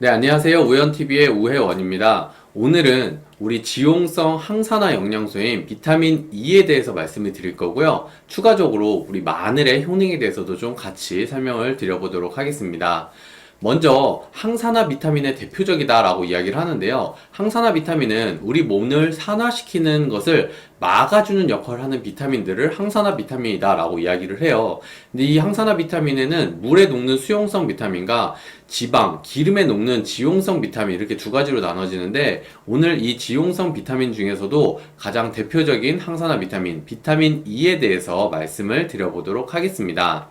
네, 안녕하세요. 우연TV의 우혜원입니다. 오늘은 우리 지용성 항산화 영양소인 비타민 E에 대해서 말씀을 드릴 거고요. 추가적으로 우리 마늘의 효능에 대해서도 좀 같이 설명을 드려보도록 하겠습니다. 먼저 항산화 비타민의 대표적이다라고 이야기를 하는데요. 항산화 비타민은 우리 몸을 산화시키는 것을 막아주는 역할을 하는 비타민들을 항산화 비타민이다라고 이야기를 해요. 근데 이 항산화 비타민에는 물에 녹는 수용성 비타민과 지방, 기름에 녹는 지용성 비타민 이렇게 두 가지로 나눠지는데 오늘 이 지용성 비타민 중에서도 가장 대표적인 항산화 비타민, 비타민 E에 대해서 말씀을 드려보도록 하겠습니다.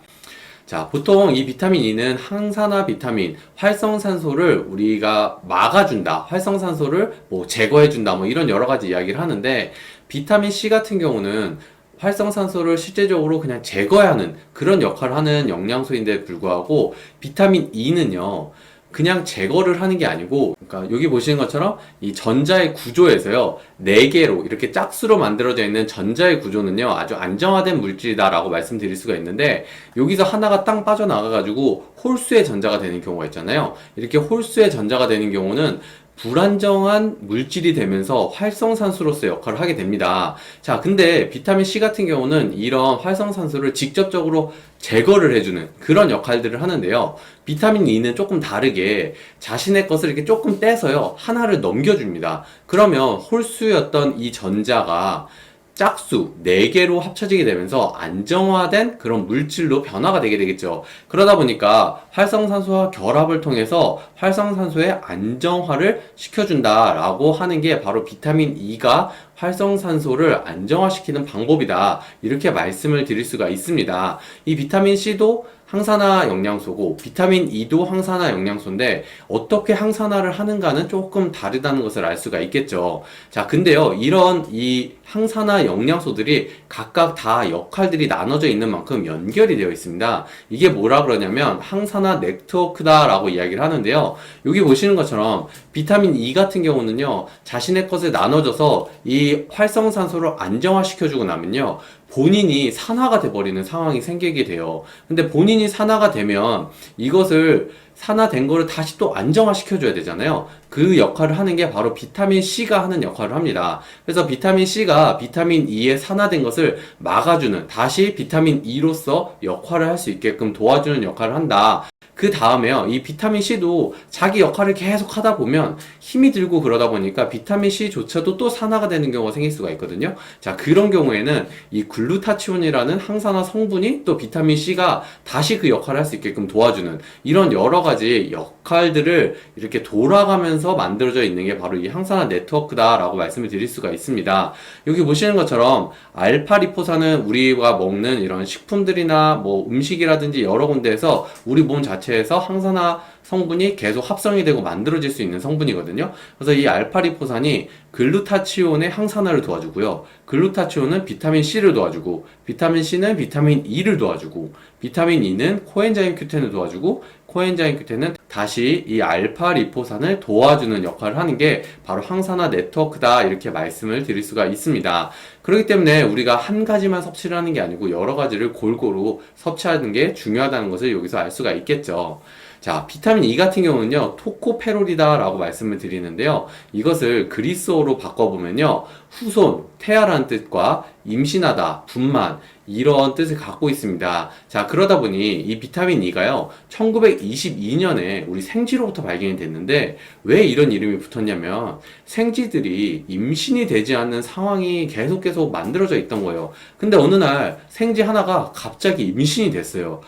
자, 보통 이 비타민 E는 항산화 비타민, 활성산소를 우리가 막아준다, 활성산소를 제거해준다, 이런 여러 가지 이야기를 하는데, 비타민 C 같은 경우는 활성산소를 실제적으로 그냥 제거하는 그런 역할을 하는 영양소인데 불구하고, 비타민 E는요, 그냥 제거를 하는 게 아니고, 그러니까 여기 보시는 것처럼 이 전자의 구조에서요, 4개로 이렇게 짝수로 만들어져 있는 전자의 구조는요, 아주 안정화된 물질이다라고 말씀드릴 수가 있는데, 여기서 하나가 땅 빠져나가가지고 홀수의 전자가 되는 경우가 있잖아요. 이렇게 홀수의 전자가 되는 경우는 불안정한 물질이 되면서 활성산소로서 역할을 하게 됩니다. 자, 근데 비타민 C 같은 경우는 이런 활성산소를 직접적으로 제거를 해주는 그런 역할들을 하는데요. 비타민 E는 조금 다르게 자신의 것을 이렇게 조금 떼서요, 하나를 넘겨줍니다. 그러면 홀수였던 이 전자가 짝수 4개로 합쳐지게 되면서 안정화된 그런 물질로 변화가 되게 되겠죠. 그러다 보니까 활성산소와 결합을 통해서 활성산소의 안정화를 시켜준다라고 하는 게 바로 비타민 E가 활성산소를 안정화시키는 방법이다, 이렇게 말씀을 드릴 수가 있습니다. 이 비타민 C도 항산화 영양소고 비타민 E도 항산화 영양소인데 어떻게 항산화를 하는가는 조금 다르다는 것을 알 수가 있겠죠. 자, 근데요, 이런 이 항산화 영양소들이 각각 다 역할들이 나눠져 있는 만큼 연결이 되어 있습니다. 이게 뭐라 그러냐면 항산화 네트워크다라고 이야기를 하는데요. 여기 보시는 것처럼 비타민 E 같은 경우는요, 자신의 것을 나눠줘서 이 활성산소를 안정화시켜주고 나면요, 본인이 산화가 돼버리는 상황이 생기게 돼요. 근데 본인이 산화가 되면 이것을 산화된 거를 다시 또 안정화시켜줘야 되잖아요. 그 역할을 하는 게 바로 비타민 C가 하는 역할을 합니다. 그래서 비타민 C가 비타민 E의 산화된 것을 막아주는, 다시 비타민 E로서 역할을 할 수 있게끔 도와주는 역할을 한다. 그 다음에요, 이 비타민 C도 자기 역할을 계속 하다 보면 힘이 들고 그러다 보니까 비타민 C조차도 또 산화가 되는 경우가 생길 수가 있거든요. 자, 그런 경우에는 이 글루타치온이라는 항산화 성분이 또 비타민 C가 다시 그 역할을 할 수 있게끔 도와주는, 이런 여러 가지 역할들을 이렇게 돌아가면서 만들어져 있는 게 바로 이 항산화 네트워크다라고 말씀을 드릴 수가 있습니다. 여기 보시는 것처럼 알파리포산은 우리가 먹는 이런 식품들이나 음식이라든지 여러 군데에서 우리 몸 자체에서 항산화 성분이 계속 합성이 되고 만들어질 수 있는 성분이거든요. 그래서 이 알파리포산이 글루타치온의 항산화를 도와주고요. 글루타치온은 비타민 C를 도와주고, 비타민 C는 비타민 E를 도와주고, 비타민 E는 코엔자임 Q10을 도와주고, 코엔자임 Q10은 다시 이 알파리포산을 도와주는 역할을 하는 게 바로 항산화 네트워크다, 이렇게 말씀을 드릴 수가 있습니다. 그렇기 때문에 우리가 한 가지만 섭취를 하는 게 아니고 여러 가지를 골고루 섭취하는 게 중요하다는 것을 여기서 알 수가 있겠죠. 자, 비타민 E 같은 경우는요, 토코페롤이다라고 말씀을 드리는데요, 이것을 그리스어로 바꿔보면요, 후손, 태아라는 뜻과 임신하다, 분만, 이런 뜻을 갖고 있습니다. 자, 그러다 보니 이 비타민 E가요, 1922년에 우리 생쥐로부터 발견이 됐는데, 왜 이런 이름이 붙었냐면 생쥐들이 임신이 되지 않는 상황이 계속 만들어져 있던 거예요. 근데 어느 날 생쥐 하나가 갑자기 임신이 됐어요.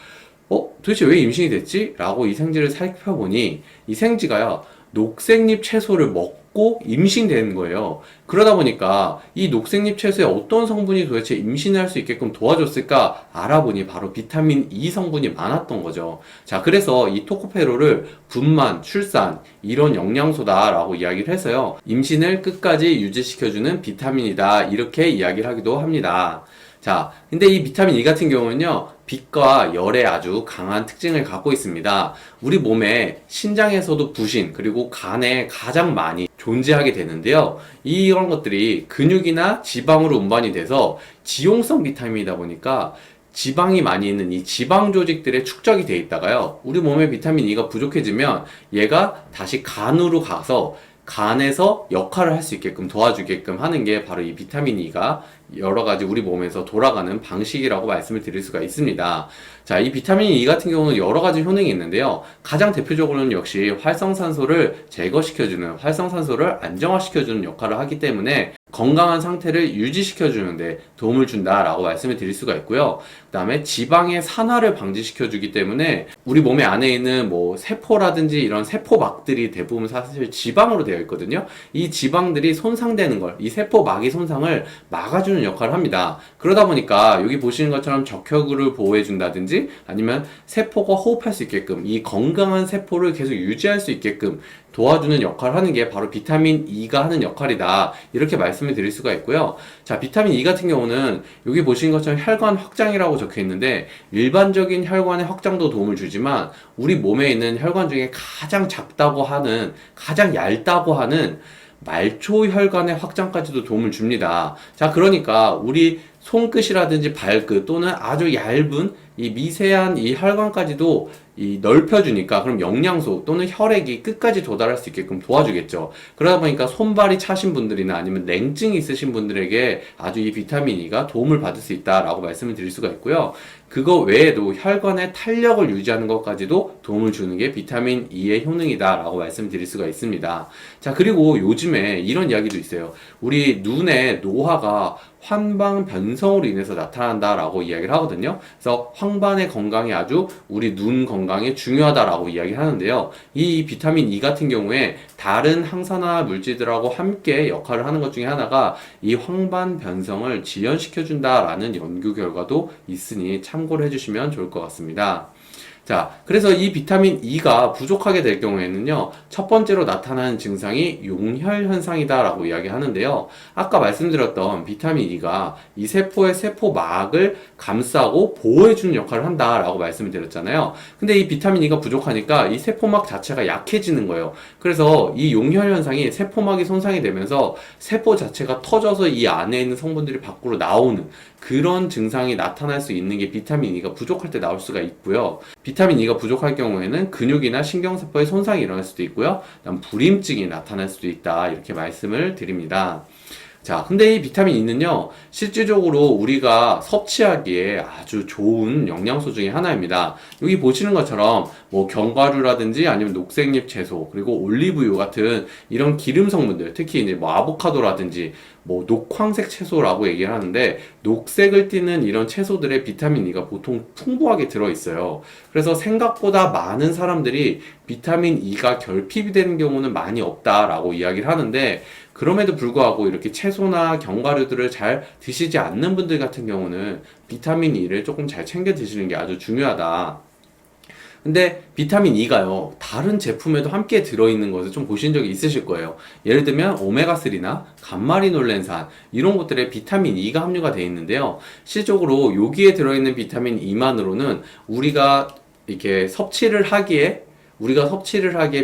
도대체 왜 임신이 됐지? 라고 이 생쥐를 살펴보니 이 생쥐가요, 녹색잎 채소를 먹고 임신된 거예요. 그러다 보니까 이 녹색잎 채소에 어떤 성분이 도대체 임신을 할 수 있게끔 도와줬을까 알아보니 바로 비타민 E 성분이 많았던 거죠. 자, 그래서 이 토코페롤을 분만, 출산, 이런 영양소다라고 이야기를 해서요, 임신을 끝까지 유지시켜주는 비타민이다, 이렇게 이야기를 하기도 합니다. 자, 근데 이 비타민 E 같은 경우는요, 빛과 열에 아주 강한 특징을 갖고 있습니다. 우리 몸에 신장에서도 부신, 그리고 간에 가장 많이 존재하게 되는데요. 이런 것들이 근육이나 지방으로 운반이 돼서 지용성 비타민이다 보니까 지방이 많이 있는 이 지방 조직들의 축적이 돼 있다가요. 우리 몸에 비타민 E가 부족해지면 얘가 다시 간으로 가서 간에서 역할을 할 수 있게끔 도와주게끔 하는 게 바로 이 비타민 E가 여러 가지 우리 몸에서 돌아가는 방식이라고 말씀을 드릴 수가 있습니다. 자, 이 비타민 E 같은 경우는 여러 가지 효능이 있는데요. 가장 대표적으로는 역시 활성산소를 제거시켜주는, 활성산소를 안정화시켜주는 역할을 하기 때문에 건강한 상태를 유지시켜주는데 도움을 준다라고 말씀을 드릴 수가 있고요. 그 다음에 지방의 산화를 방지시켜주기 때문에 우리 몸의 안에 있는 뭐 세포라든지 이런 세포막들이 대부분 사실 지방으로 되어 있거든요. 이 지방들이 손상되는 걸, 이 세포막이 손상을 막아주는 역할을 합니다. 그러다 보니까 여기 보시는 것처럼 적혈구를 보호해준다든지 아니면 세포가 호흡할 수 있게끔 이 건강한 세포를 계속 유지할 수 있게끔 도와주는 역할을 하는 게 바로 비타민 E가 하는 역할이다. 이렇게 말씀을 드릴 수가 있고요. 자, 비타민 E 같은 경우는 여기 보시는 것처럼 혈관 확장이라고 적혀 있는데 일반적인 혈관의 확장도 도움을 주지만 우리 몸에 있는 혈관 중에 가장 작다고 하는, 가장 얇다고 하는 말초 혈관의 확장까지도 도움을 줍니다. 자, 그러니까 우리 손끝이라든지 발끝 또는 아주 얇은 이 미세한 이 혈관까지도 이 넓혀주니까 그럼 영양소 또는 혈액이 끝까지 도달할 수 있게끔 도와주겠죠. 그러다 보니까 손발이 차신 분들이나 아니면 냉증이 있으신 분들에게 아주 이 비타민 E가 도움을 받을 수 있다라고 말씀을 드릴 수가 있고요. 그거 외에도 혈관의 탄력을 유지하는 것까지도 도움을 주는 게 비타민 E의 효능이다라고 말씀드릴 수가 있습니다. 자, 그리고 요즘에 이런 이야기도 있어요. 우리 눈의 노화가 황반 변성으로 인해서 나타난다라고 이야기를 하거든요. 그래서 황반의 건강이 아주 우리 눈 건강에 중요하다라고 이야기를 하는데요. 이 비타민 E 같은 경우에 다른 항산화 물질들하고 함께 역할을 하는 것 중에 하나가 이 황반 변성을 지연시켜준다라는 연구 결과도 있으니 참고를 해주시면 좋을 것 같습니다. 자, 그래서 이 비타민 E가 부족하게 될 경우에는요, 첫 번째로 나타나는 증상이 용혈 현상이다라고 이야기하는데요. 아까 말씀드렸던 비타민 E가 이 세포의 세포막을 감싸고 보호해주는 역할을 한다라고 말씀을 드렸잖아요. 근데 이 비타민 E가 부족하니까 이 세포막 자체가 약해지는 거예요. 그래서 이 용혈 현상이 세포막이 손상이 되면서 세포 자체가 터져서 이 안에 있는 성분들이 밖으로 나오는 그런 증상이 나타날 수 있는 게 비타민 E가 부족할 때 나올 수가 있고요. 비타민 E가 부족할 경우에는 근육이나 신경세포의 손상이 일어날 수도 있고요. 그다음 불임증이 나타날 수도 있다. 이렇게 말씀을 드립니다. 자, 근데 이 비타민 E는요, 실질적으로 우리가 섭취하기에 아주 좋은 영양소 중에 하나입니다. 여기 보시는 것처럼 뭐 견과류라든지 아니면 녹색잎 채소, 그리고 올리브유 같은 이런 기름 성분들, 특히 이제 뭐 아보카도라든지 뭐 녹황색 채소라고 얘기를 하는데 녹색을 띠는 이런 채소들의 비타민 E가 보통 풍부하게 들어있어요. 그래서 생각보다 많은 사람들이 비타민 E가 결핍이 되는 경우는 많이 없다라고 이야기를 하는데 그럼에도 불구하고 이렇게 채소나 견과류들을 잘 드시지 않는 분들 같은 경우는 비타민 E를 조금 잘 챙겨 드시는 게 아주 중요하다. 근데 비타민 E가요, 다른 제품에도 함께 들어있는 것을 좀 보신 적이 있으실 거예요. 예를 들면 오메가3나 감마리놀렌산 이런 것들에 비타민 E가 함유가 되어 있는데요. 실질적으로 여기에 들어있는 비타민 E만으로는 우리가 섭취를 하기에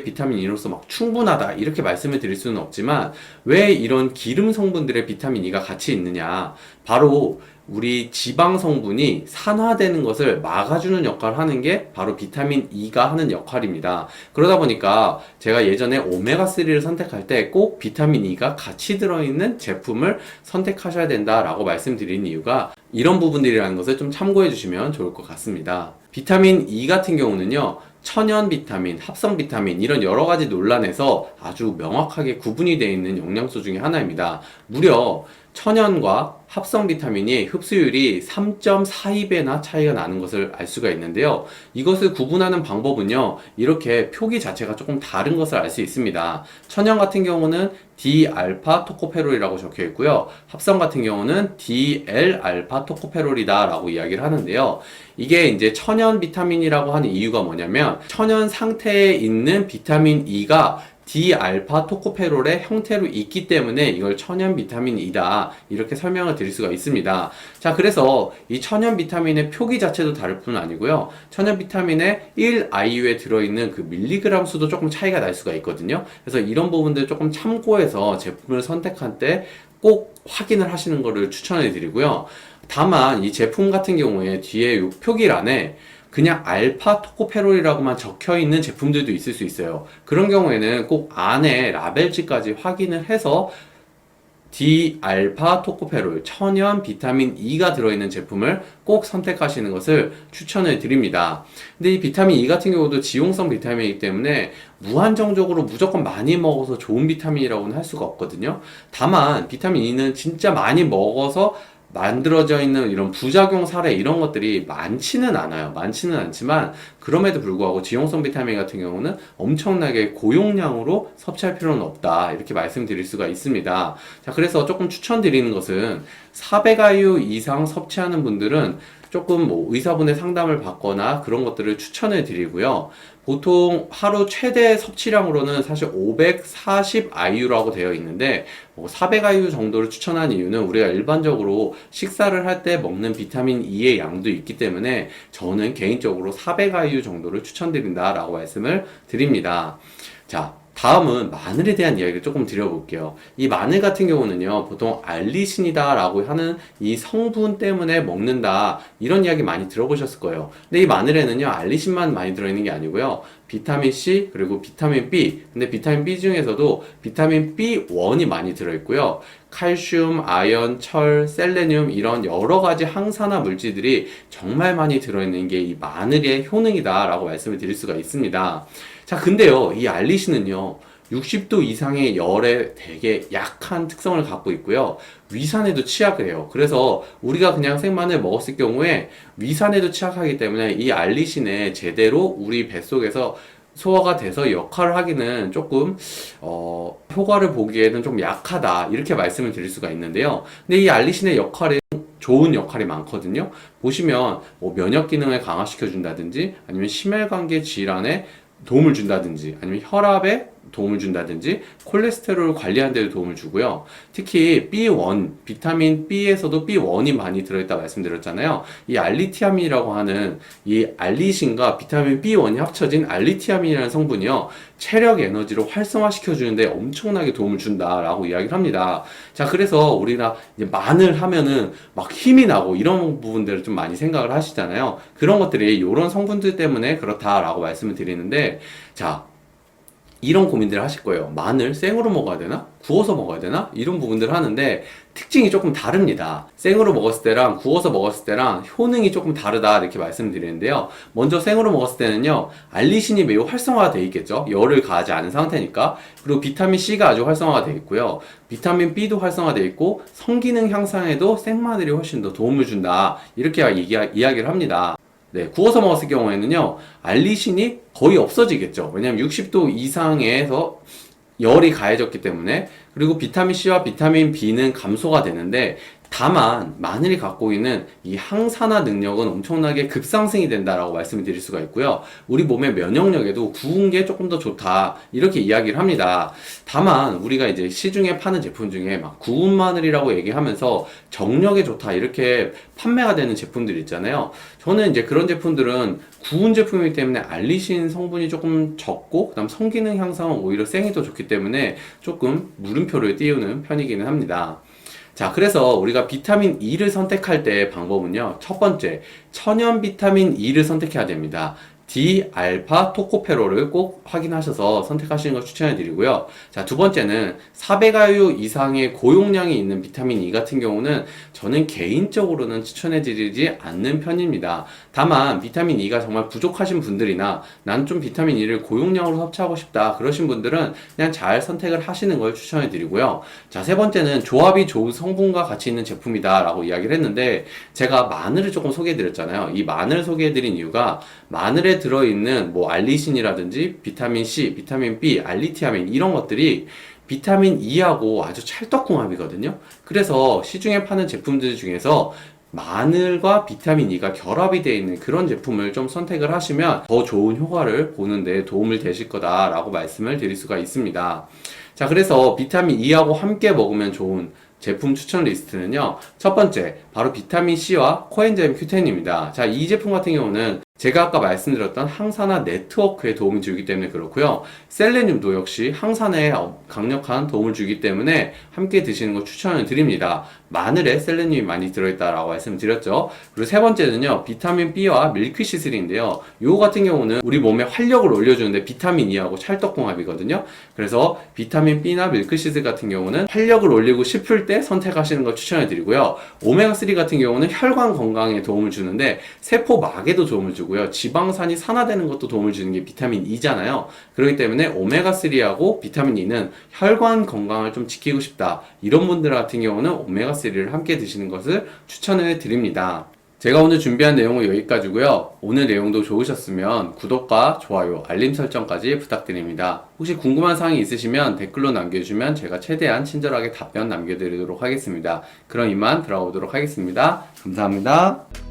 비타민 E로서 막 충분하다 이렇게 말씀을 드릴 수는 없지만 왜 이런 기름 성분들의 비타민 E가 같이 있느냐, 바로 우리 지방 성분이 산화되는 것을 막아주는 역할을 하는 게 바로 비타민 E가 하는 역할입니다. 그러다 보니까 제가 예전에 오메가3를 선택할 때 꼭 비타민 E가 같이 들어있는 제품을 선택하셔야 된다라고 말씀드린 이유가 이런 부분들이라는 것을 좀 참고해 주시면 좋을 것 같습니다. 비타민 E 같은 경우는요, 천연 비타민, 합성 비타민 이런 여러 가지 논란에서 아주 명확하게 구분이 되어 있는 영양소 중에 하나입니다. 무려 천연과 합성 비타민이 흡수율이 3.42배나 차이가 나는 것을 알 수가 있는데요. 이것을 구분하는 방법은요, 이렇게 표기 자체가 조금 다른 것을 알 수 있습니다. 천연 같은 경우는 D알파 토코페롤이라고 적혀 있고요. 합성 같은 경우는 Dl알파 토코페롤이다 라고 이야기를 하는데요. 이게 이제 천연 비타민이라고 하는 이유가 뭐냐면 천연 상태에 있는 비타민 E가 D알파 토코페롤의 형태로 있기 때문에 이걸 천연 비타민 E다 이렇게 설명을 드릴 수가 있습니다. 자, 그래서 이 천연 비타민의 표기 자체도 다를 뿐 아니고요, 천연 비타민의 1IU에 들어있는 그 밀리그램 수도 조금 차이가 날 수가 있거든요. 그래서 이런 부분들 조금 참고해서 제품을 선택할 때 꼭 확인을 하시는 것을 추천해 드리고요. 다만 이 제품 같은 경우에 뒤에 요 표기란에 그냥 알파 토코페롤이라고만 적혀 있는 제품들도 있을 수 있어요. 그런 경우에는 꼭 안에 라벨지까지 확인을 해서 디알파 토코페롤 천연 비타민 E가 들어있는 제품을 꼭 선택하시는 것을 추천을 드립니다. 근데 이 비타민 E 같은 경우도 지용성 비타민이기 때문에 무한정적으로 무조건 많이 먹어서 좋은 비타민이라고는 할 수가 없거든요. 다만 비타민 E는 진짜 많이 먹어서 만들어져 있는 이런 부작용 사례 이런 것들이 많지는 않아요. 많지는 않지만 그럼에도 불구하고 지용성 비타민 같은 경우는 엄청나게 고용량으로 섭취할 필요는 없다. 이렇게 말씀드릴 수가 있습니다. 자, 그래서 조금 추천드리는 것은 400IU 이상 섭취하는 분들은 조금 뭐 의사분의 상담을 받거나 그런 것들을 추천을 드리고요. 보통 하루 최대 섭취량으로는 사실 540IU라고 되어 있는데 400IU 정도를 추천한 이유는 우리가 일반적으로 식사를 할 때 먹는 비타민 E의 양도 있기 때문에 저는 개인적으로 400IU 정도를 추천드린다라고 말씀을 드립니다. 자, 다음은 마늘에 대한 이야기를 조금 드려볼게요. 이 마늘 같은 경우는요, 보통 알리신이다 라고 하는 이 성분 때문에 먹는다, 이런 이야기 많이 들어보셨을 거예요. 근데 이 마늘에는요, 알리신만 많이 들어있는 게 아니고요, 비타민 C, 그리고 비타민 B. 근데 비타민 B 중에서도 비타민 B1이 많이 들어있고요. 칼슘, 아연, 철, 셀레늄 이런 여러 가지 항산화 물질들이 정말 많이 들어있는 게 이 마늘의 효능이다 라고 말씀을 드릴 수가 있습니다. 자, 근데요, 이 알리신은요, 60도 이상의 열에 되게 약한 특성을 갖고 있고요. 위산에도 취약을 해요. 그래서 우리가 그냥 생마늘 먹었을 경우에 위산에도 취약하기 때문에 이 알리신에 제대로 우리 뱃속에서 소화가 돼서 역할을 하기는 조금 효과를 보기에는 좀 약하다, 이렇게 말씀을 드릴 수가 있는데요. 근데 이 알리신의 역할이 좋은 역할이 많거든요. 보시면 뭐 면역 기능을 강화시켜 준다든지 아니면 심혈관계 질환에 도움을 준다든지 아니면 혈압에 도움을 준다든지 콜레스테롤 관리하는 데도 도움을 주고요. 특히 B1, 비타민 B에서도 B1이 많이 들어있다 말씀드렸잖아요. 이 알리티아민이라고 하는 이 알리신과 비타민 B1이 합쳐진 알리티아민이라는 성분이요, 체력 에너지를 활성화시켜 주는데 엄청나게 도움을 준다라고 이야기를 합니다. 자, 그래서 우리가 이제 마늘 하면은 막 힘이 나고 이런 부분들을 좀 많이 생각을 하시잖아요. 그런 것들이 이런 성분들 때문에 그렇다라고 말씀을 드리는데, 자, 이런 고민들을 하실 거예요. 마늘 생으로 먹어야 되나? 구워서 먹어야 되나? 이런 부분들을 하는데 특징이 조금 다릅니다. 생으로 먹었을 때랑 구워서 먹었을 때랑 효능이 조금 다르다, 이렇게 말씀드리는데요. 먼저 생으로 먹었을 때는요, 알리신이 매우 활성화가 되어 있겠죠. 열을 가하지 않은 상태니까. 그리고 비타민 C가 아주 활성화가 되어 있고요. 비타민 B도 활성화되어 있고 성기능 향상에도 생마늘이 훨씬 더 도움을 준다, 이렇게 이야기를 합니다. 네, 구워서 먹었을 경우에는요, 알리신이 거의 없어지겠죠. 왜냐면 60도 이상에서 열이 가해졌기 때문에. 그리고 비타민 C와 비타민 B는 감소가 되는데, 다만 마늘이 갖고 있는 이 항산화 능력은 엄청나게 급상승이 된다라고 말씀을 드릴 수가 있고요. 우리 몸의 면역력에도 구운 게 조금 더 좋다, 이렇게 이야기를 합니다. 다만 우리가 이제 시중에 파는 제품 중에 막 구운 마늘이라고 얘기하면서 정력에 좋다 이렇게 판매가 되는 제품들 있잖아요. 저는 이제 그런 제품들은 구운 제품이기 때문에 알리신 성분이 조금 적고 그다음 성기능 향상은 오히려 생이 더 좋기 때문에 조금 물음표를 띄우는 편이기는 합니다. 자, 그래서 우리가 비타민 E를 선택할 때 방법은요, 첫 번째, 천연 비타민 E를 선택해야 됩니다. 디알파 토코페롤을 꼭 확인하셔서 선택하시는 걸 추천해 드리고요. 자, 두 번째는 400IU 이상의 고용량이 있는 비타민 E 같은 경우는 저는 개인적으로는 추천해 드리지 않는 편입니다. 다만 비타민 E가 정말 부족하신 분들이나 난 좀 비타민 E를 고용량으로 섭취하고 싶다, 그러신 분들은 그냥 잘 선택을 하시는 걸 추천해 드리고요. 자, 세 번째는 조합이 좋은 성분과 같이 있는 제품이다 라고 이야기를 했는데, 제가 마늘을 조금 소개해 드렸잖아요. 이 마늘 소개해 드린 이유가 마늘에 들어있는 뭐 알리신이라든지 비타민 C, 비타민 B, 알리티아민 이런 것들이 비타민 E하고 아주 찰떡궁합이거든요. 그래서 시중에 파는 제품들 중에서 마늘과 비타민 E가 결합이 되어 있는 그런 제품을 좀 선택을 하시면 더 좋은 효과를 보는 데 도움을 되실 거다라고 말씀을 드릴 수가 있습니다. 자, 그래서 비타민 E하고 함께 먹으면 좋은 제품 추천 리스트는요, 첫 번째, 바로 비타민 C와 코엔자임 Q10입니다. 자, 이 제품 같은 경우는 제가 아까 말씀드렸던 항산화 네트워크에 도움을 주기 때문에 그렇고요. 셀레늄도 역시 항산화에 강력한 도움을 주기 때문에 함께 드시는 거 추천을 드립니다. 마늘에 셀레늄이 많이 들어있다라고 말씀드렸죠. 그리고 세 번째는요, 비타민 B와 밀크시슬인데요. 요거 같은 경우는 우리 몸에 활력을 올려주는데 비타민 E하고 찰떡궁합이거든요. 그래서 비타민 B나 밀크시슬 같은 경우는 활력을 올리고 싶을 때 선택하시는 걸 추천해 드리고요. 오메가3 같은 경우는 혈관 건강에 도움을 주는데 세포막에도 도움을 주고요. 지방산이 산화되는 것도 도움을 주는 게 비타민 E잖아요. 그렇기 때문에 오메가3하고 비타민 E는 혈관 건강을 좀 지키고 싶다, 이런 분들 같은 경우는 오메가3를 함께 드시는 것을 추천해 드립니다. 제가 오늘 준비한 내용은 여기까지고요. 오늘 내용도 좋으셨으면 구독과 좋아요, 알림 설정까지 부탁드립니다. 혹시 궁금한 사항이 있으시면 댓글로 남겨주시면 제가 최대한 친절하게 답변 남겨드리도록 하겠습니다. 그럼 이만 들어가보도록 하겠습니다. 감사합니다.